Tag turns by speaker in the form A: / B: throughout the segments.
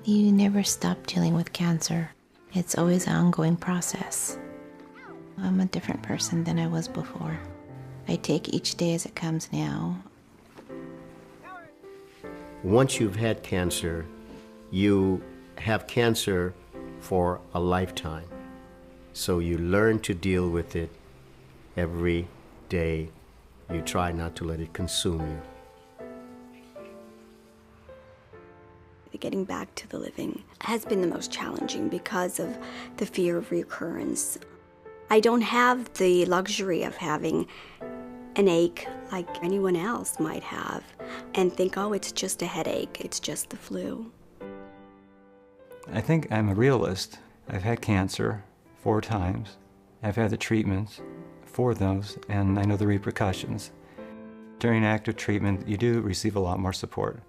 A: You never stop dealing with cancer. It's always an ongoing process. I'm a different person than I was before. I take each day as it comes now.
B: Once you've had cancer, you have cancer for a lifetime. So you learn to deal with it every day. You try not to let it consume you.
C: Getting back to the living has been the most challenging because of the fear of recurrence. I don't have the luxury of having an ache like anyone else might have and think, oh, it's just a headache, it's just the flu.
D: I think I'm a realist. I've had cancer 4 times. I've had the treatments for those, and I know the repercussions. During active treatment, you do receive a lot more support.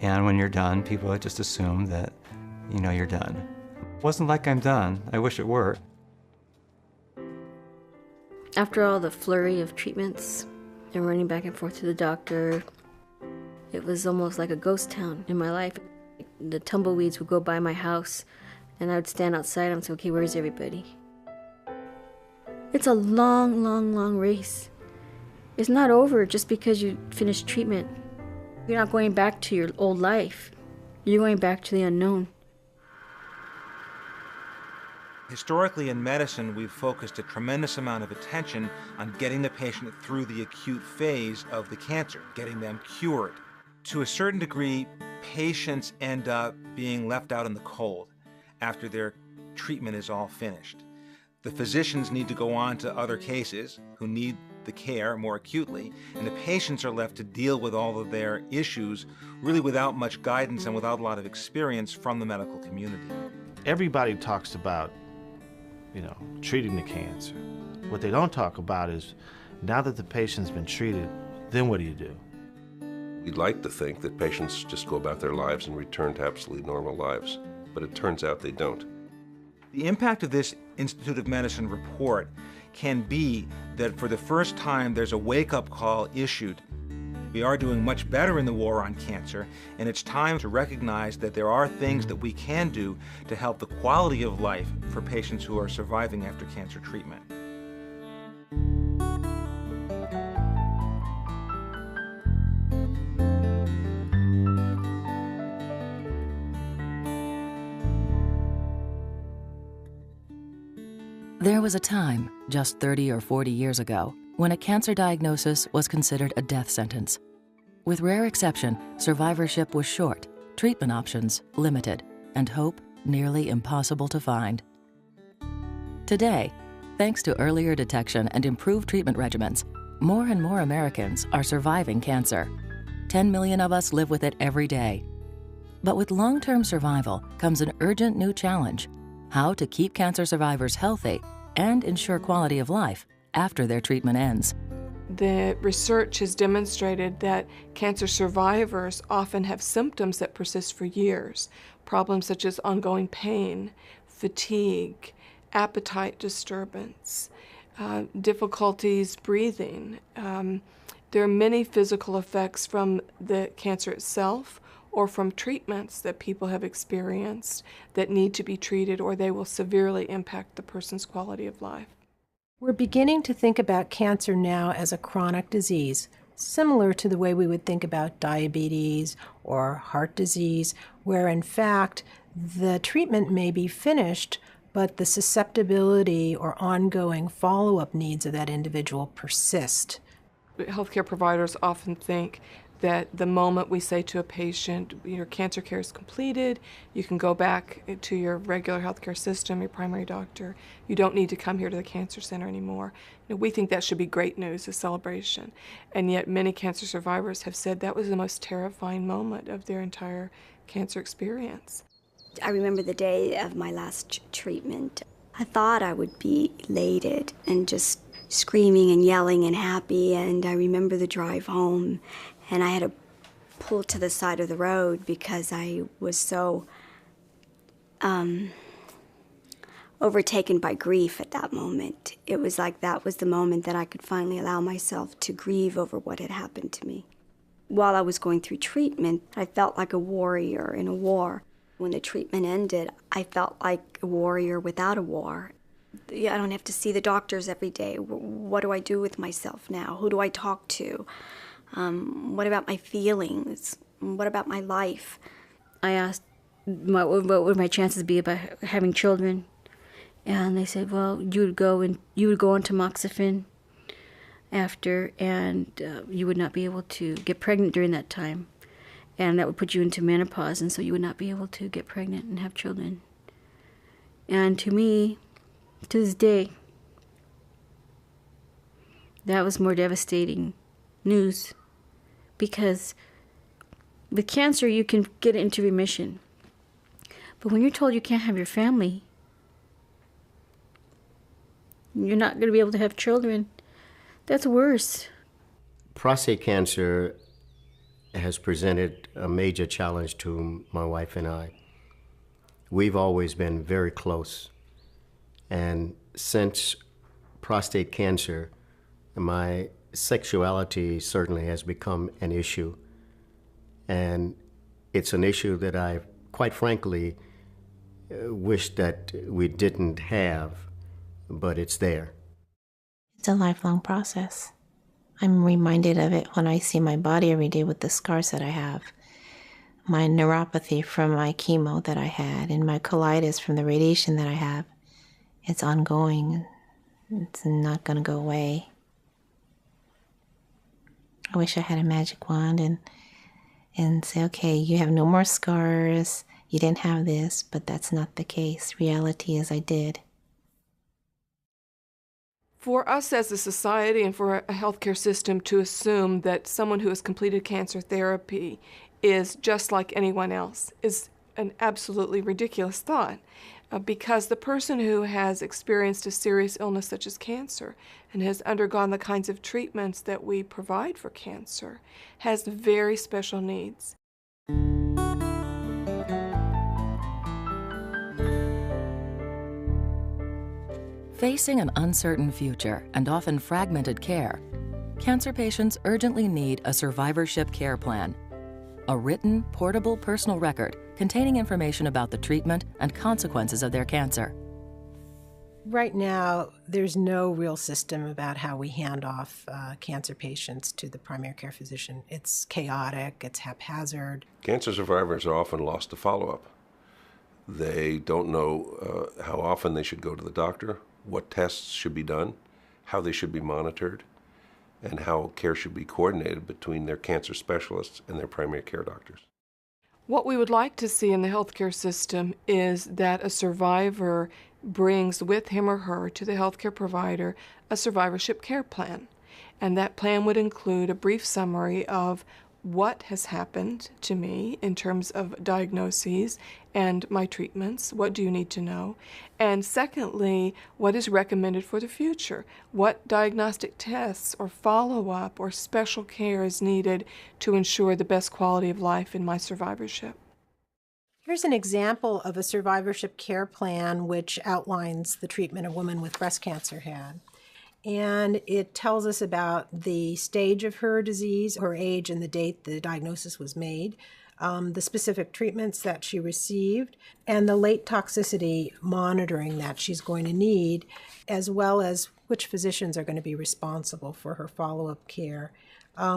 D: And when you're done, people just assume that, you're done. It wasn't like I'm done. I wish it were.
E: After all the flurry of treatments and running back and forth to the doctor, it was almost like a ghost town in my life. The tumbleweeds would go by my house, and I would stand outside and say, okay, where's everybody? It's a long, long, long race. It's not over just because you finished treatment. You're not going back to your old life. You're going back to the unknown.
F: Historically in medicine, we've focused a tremendous amount of attention on getting the patient through the acute phase of the cancer, getting them cured. To a certain degree, patients end up being left out in the cold after their treatment is all finished. The physicians need to go on to other cases who need the care more acutely, and the patients are left to deal with all of their issues really without much guidance and without a lot of experience from the medical community.
G: Everybody talks about, treating the cancer. What they don't talk about is, now that the patient's been treated, then what do you do?
H: We'd like to think that patients just go about their lives and return to absolutely normal lives, but it turns out they don't.
F: The impact of this Institute of Medicine report can be that for the first time there's a wake-up call issued. We are doing much better in the war on cancer, and it's time to recognize that there are things that we can do to help the quality of life for patients who are surviving after cancer treatment.
I: There was a time, just 30 or 40 years ago, when a cancer diagnosis was considered a death sentence. With rare exception, survivorship was short, treatment options limited, and hope nearly impossible to find. Today, thanks to earlier detection and improved treatment regimens, more and more Americans are surviving cancer. 10 million of us live with it every day. But with long-term survival comes an urgent new challenge: how to keep cancer survivors healthy and ensure quality of life after their treatment ends.
J: The research has demonstrated that cancer survivors often have symptoms that persist for years. Problems such as ongoing pain, fatigue, appetite disturbance, difficulties breathing. There are many physical effects from the cancer itself or from treatments that people have experienced that need to be treated, or they will severely impact the person's quality of life.
K: We're beginning to think about cancer now as a chronic disease, similar to the way we would think about diabetes or heart disease, where in fact the treatment may be finished, but the susceptibility or ongoing follow-up needs of that individual persist.
J: Healthcare providers often think that the moment we say to a patient, your cancer care is completed, you can go back to your regular healthcare system, your primary doctor, you don't need to come here to the cancer center anymore. We think that should be great news, a celebration. And yet many cancer survivors have said that was the most terrifying moment of their entire cancer experience.
C: I remember the day of my last treatment. I thought I would be elated and just screaming and yelling and happy, and I remember the drive home, and I had to pull to the side of the road because I was so overtaken by grief at that moment. It was like that was the moment that I could finally allow myself to grieve over what had happened to me. While I was going through treatment, I felt like a warrior in a war. When the treatment ended, I felt like a warrior without a war. I don't have to see the doctors every day. What do I do with myself now? Who do I talk to? What about my feelings? What about my life?
E: I asked what would my chances be about having children, and they said, well, you would go on tamoxifen after, and you would not be able to get pregnant during that time, and that would put you into menopause, and so you would not be able to get pregnant and have children. And to me, to this day, that was more devastating news, because with cancer you can get into remission, but when you're told you can't have your family, you're not going to be able to have children, that's worse.
B: Prostate cancer has presented a major challenge to my wife and I. We've always been very close. And since prostate cancer, my sexuality certainly has become an issue. And it's an issue that I, quite frankly, wish that we didn't have, but it's there.
A: It's a lifelong process. I'm reminded of it when I see my body every day with the scars that I have. My neuropathy from my chemo that I had and my colitis from the radiation that I have. It's ongoing. It's not going to go away. I wish I had a magic wand and say, okay, you have no more scars. You didn't have this, but that's not the case. Reality is I did.
J: For us as a society and for a healthcare system to assume that someone who has completed cancer therapy is just like anyone else is an absolutely ridiculous thought, because the person who has experienced a serious illness such as cancer and has undergone the kinds of treatments that we provide for cancer has very special needs.
I: Facing an uncertain future and often fragmented care, cancer patients urgently need a survivorship care plan, a written, portable personal record containing information about the treatment and consequences of their cancer.
K: Right now, there's no real system about how we hand off cancer patients to the primary care physician. It's chaotic, it's haphazard.
H: Cancer survivors are often lost to follow-up. They don't know how often they should go to the doctor, what tests should be done, how they should be monitored, and how care should be coordinated between their cancer specialists and their primary care doctors.
J: What we would like to see in the healthcare system is that a survivor brings with him or her to the healthcare provider a survivorship care plan. And that plan would include a brief summary of what has happened to me in terms of diagnoses and my treatments. What do you need to know? And secondly, what is recommended for the future? What diagnostic tests or follow-up or special care is needed to ensure the best quality of life in my survivorship?
K: Here's an example of a survivorship care plan which outlines the treatment a woman with breast cancer had. And it tells us about the stage of her disease, her age, and the date the diagnosis was made, the specific treatments that she received, and the late toxicity monitoring that she's going to need, as well as which physicians are going to be responsible for her follow-up care.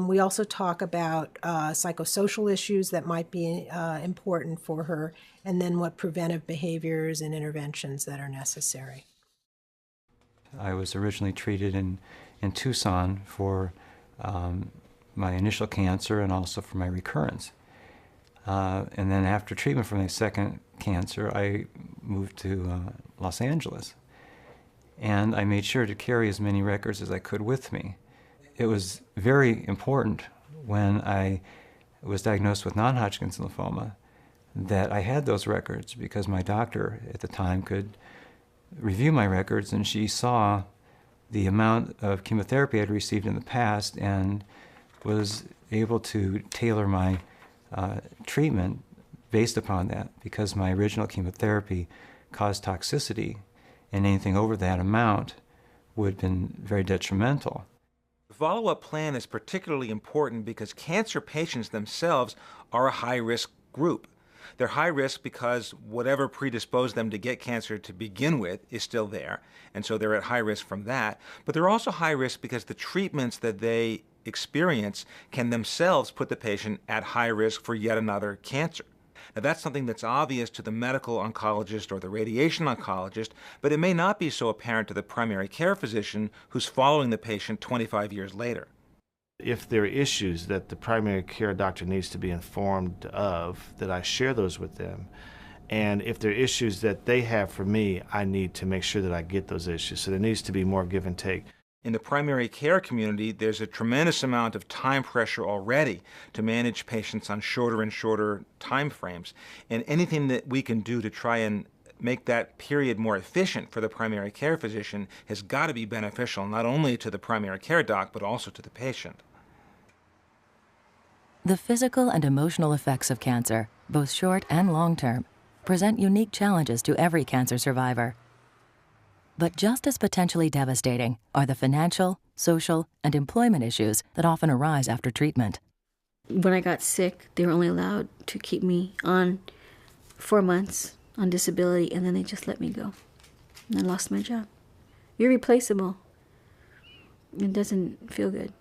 K: We also talk about psychosocial issues that might be important for her, and then what preventive behaviors and interventions that are necessary.
D: I was originally treated in Tucson for my initial cancer and also for my recurrence. And then after treatment for my second cancer, I moved to Los Angeles. And I made sure to carry as many records as I could with me. It was very important when I was diagnosed with non-Hodgkin's lymphoma that I had those records, because my doctor at the time could review my records, and she saw the amount of chemotherapy I'd received in the past and was able to tailor my treatment based upon that, because my original chemotherapy caused toxicity, and anything over that amount would have been very detrimental.
F: The follow-up plan is particularly important because cancer patients themselves are a high-risk group. They're high risk because whatever predisposed them to get cancer to begin with is still there, and so they're at high risk from that. But they're also high risk because the treatments that they experience can themselves put the patient at high risk for yet another cancer. Now, that's something that's obvious to the medical oncologist or the radiation oncologist, but it may not be so apparent to the primary care physician who's following the patient 25 years later.
G: If there are issues that the primary care doctor needs to be informed of, that I share those with them. And if there are issues that they have for me, I need to make sure that I get those issues. So there needs to be more give and take.
F: In the primary care community, there's a tremendous amount of time pressure already to manage patients on shorter and shorter time frames. And anything that we can do to try and make that period more efficient for the primary care physician has got to be beneficial, not only to the primary care doc, but also to the patient.
I: The physical and emotional effects of cancer, both short and long-term, present unique challenges to every cancer survivor. But just as potentially devastating are the financial, social, and employment issues that often arise after treatment.
E: When I got sick, they were only allowed to keep me on 4 months on disability, and then they just let me go. And I lost my job. You're replaceable. It doesn't feel good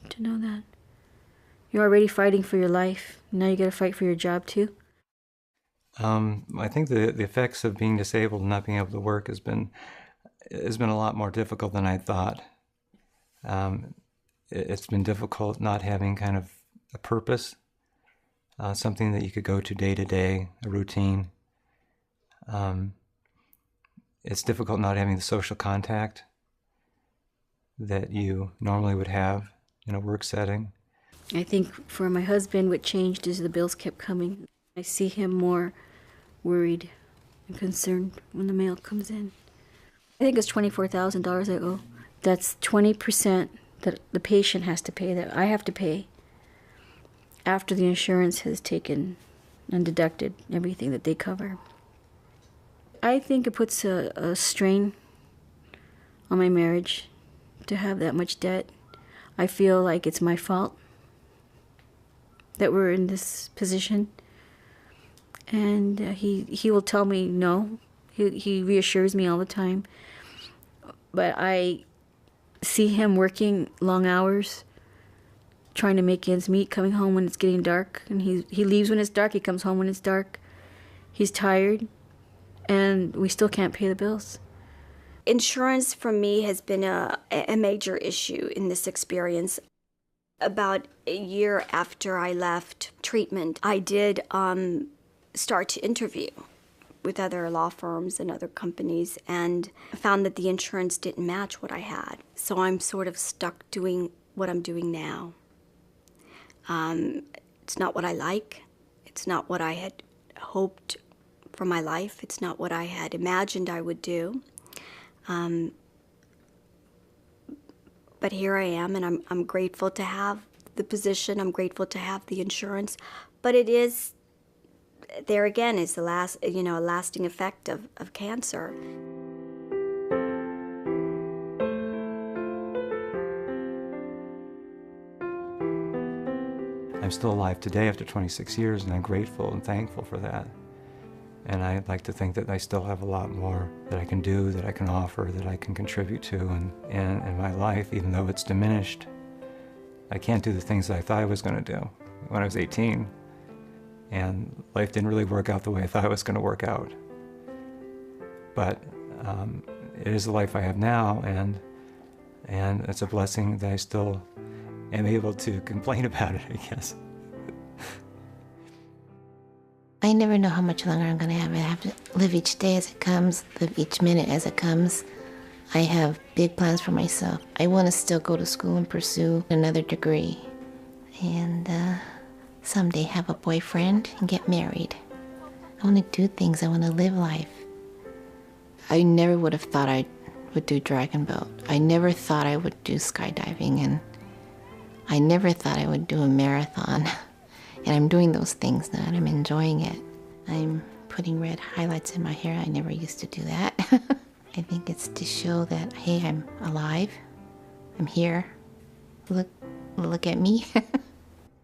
E: to know that. You're already fighting for your life. Now you got to fight for your job too.
D: I think the effects of being disabled and not being able to work has been a lot more difficult than I thought. It's been difficult not having kind of a purpose, something that you could go to day, a routine. It's difficult not having the social contact that you normally would have in a work setting.
E: I think for my husband, what changed is the bills kept coming. I see him more worried and concerned when the mail comes in. I think it's $24,000 I owe. That's 20% that the patient has to pay, that I have to pay after the insurance has taken and deducted everything that they cover. I think it puts a strain on my marriage to have that much debt. I feel like it's my fault that we're in this position. And he will tell me no. He reassures me all the time. But I see him working long hours, trying to make ends meet, coming home when it's getting dark. And he leaves when it's dark, he comes home when it's dark. He's tired, and we still can't pay the bills.
C: Insurance for me has been a major issue in this experience. About a year after I left treatment, I did start to interview with other law firms and other companies, and found that the insurance didn't match what I had. So I'm sort of stuck doing what I'm doing now. It's not what I like. It's not what I had hoped for my life. It's not what I had imagined I would do. But here I am, and I'm grateful to have the position. I'm grateful to have the insurance. But it is, there again, is a lasting effect of cancer.
D: I'm still alive today after 26 years, and I'm grateful and thankful for that. And I'd like to think that I still have a lot more that I can do, that I can offer, that I can contribute to in my life, even though it's diminished. I can't do the things that I thought I was going to do when I was 18. And life didn't really work out the way I thought it was going to work out. But it is the life I have now, and it's a blessing that I still am able to complain about it, I guess.
A: I never know how much longer I'm going to have. I have to live each day as it comes, live each minute as it comes. I have big plans for myself. I want to still go to school and pursue another degree. And someday have a boyfriend and get married. I want to do things. I want to live life. I never would have thought I would do dragon boat. I never thought I would do skydiving, and I never thought I would do a marathon. And I'm doing those things now, and I'm enjoying it. I'm putting red highlights in my hair. I never used to do that. I think it's to show that, hey, I'm alive. I'm here. Look at me.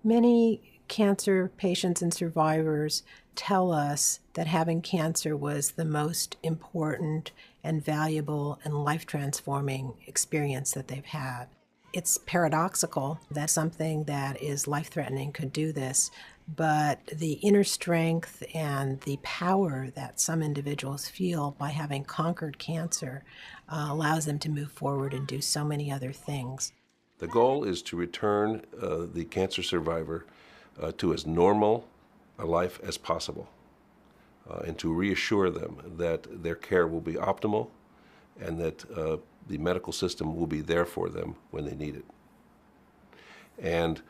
K: Many cancer patients and survivors tell us that having cancer was the most important and valuable and life-transforming experience that they've had. It's paradoxical that something that is life-threatening could do this, but the inner strength and the power that some individuals feel by having conquered cancer allows them to move forward and do so many other things.
H: The goal is to return the cancer survivor to as normal a life as possible, and to reassure them that their care will be optimal and that the medical system will be there for them when they need it. And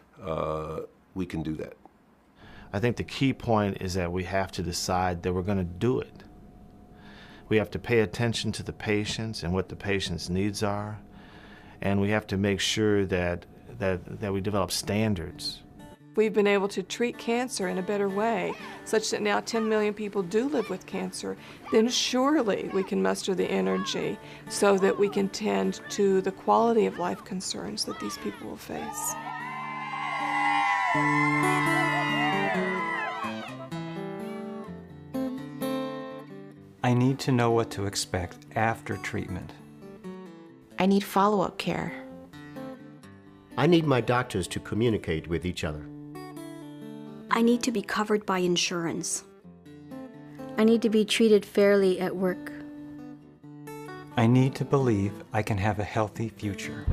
H: we can do that.
G: I think the key point is that we have to decide that we're going to do it. We have to pay attention to the patients and what the patient's needs are, and we have to make sure that we develop standards.
J: We've been able to treat cancer in a better way, such that now 10 million people do live with cancer, then surely we can muster the energy so that we can tend to the quality of life concerns that these people will face.
D: I need to know what to expect after treatment.
A: I need follow-up care.
B: I need my doctors to communicate with each other.
C: I need to be covered by insurance.
E: I need to be treated fairly at work.
D: I need to believe I can have a healthy future.